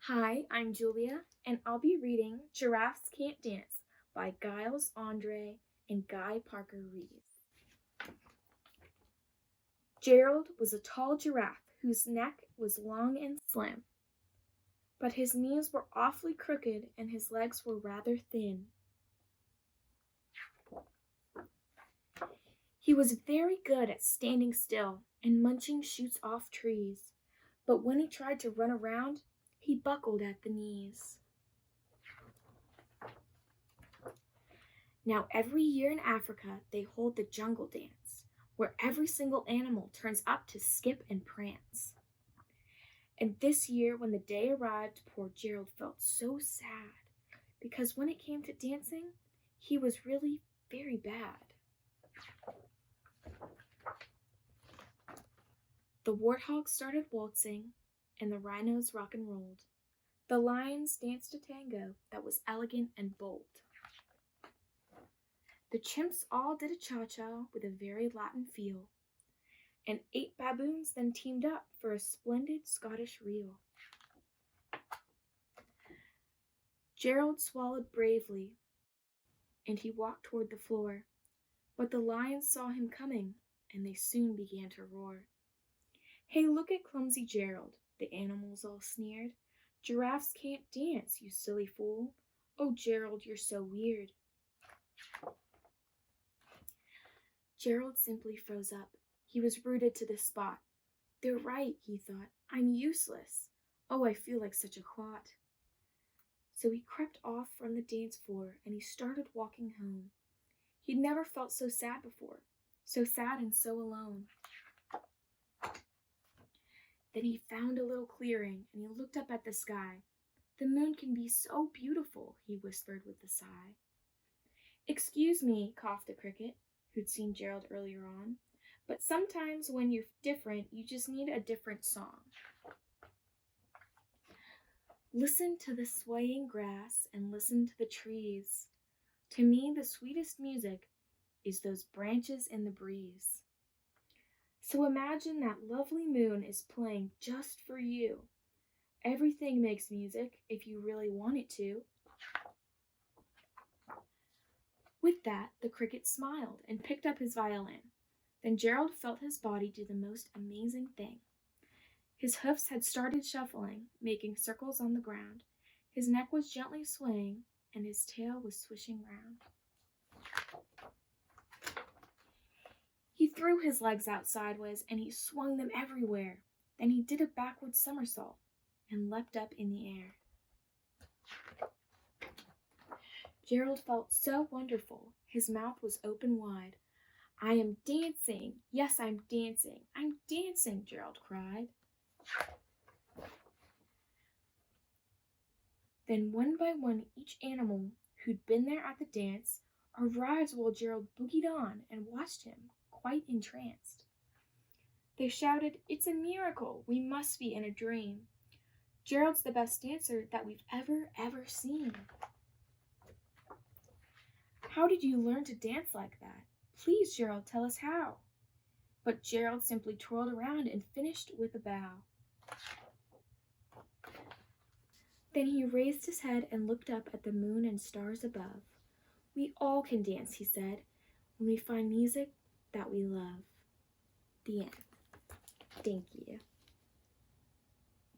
Hi, I'm Julia, and I'll be reading Giraffes Can't Dance by Giles Andre and Guy Parker Reeves. Gerald was a tall giraffe whose neck was long and slim, but his knees were awfully crooked and his legs were rather thin. He was very good at standing still and munching shoots off trees, but when he tried to run around, he buckled at the knees. Now every year in Africa they hold the jungle dance, where every single animal turns up to skip and prance. And this year when the day arrived, poor Gerald felt so sad, because when it came to dancing, he was really very bad. The warthogs started waltzing, and the rhinos rock and rolled. The lions danced a tango that was elegant and bold. The chimps all did a cha-cha with a very Latin feel, and 8 baboons then teamed up for a splendid Scottish reel. Gerald swallowed bravely, and he walked toward the floor, but the lions saw him coming, and they soon began to roar. "Hey, look at clumsy Gerald," the animals all sneered. "Giraffes can't dance, you silly fool. Oh, Gerald, you're so weird." Gerald simply froze up. He was rooted to the spot. "They're right," he thought. "I'm useless. Oh, I feel like such a clot." So he crept off from the dance floor and he started walking home. He'd never felt so sad before, so sad and so alone. Then he found a little clearing and he looked up at the sky. "The moon can be so beautiful," he whispered with a sigh. "Excuse me," coughed the cricket, who'd seen Gerald earlier on, "but sometimes when you're different, you just need a different song. Listen to the swaying grass and listen to the trees. To me, the sweetest music is those branches in the breeze. So imagine that lovely moon is playing just for you. Everything makes music if you really want it to." With that, the cricket smiled and picked up his violin. Then Gerald felt his body do the most amazing thing. His hoofs had started shuffling, making circles on the ground. His neck was gently swaying, and his tail was swishing round. He threw his legs out sideways, and he swung them everywhere. Then he did a backward somersault and leapt up in the air. Gerald felt so wonderful. His mouth was open wide. "I am dancing. Yes, I'm dancing. I'm dancing," Gerald cried. Then one by one each animal who'd been there at the dance arrived while Gerald boogied on and watched him, quite entranced. They shouted, "It's a miracle! We must be in a dream. Gerald's the best dancer that we've ever seen." "How did you learn to dance like that? Please, Gerald, tell us how." But Gerald simply twirled around and finished with a bow. Then he raised his head and looked up at the moon and stars above. "We all can dance," he said, "when we find music that we love." The end. Thank you.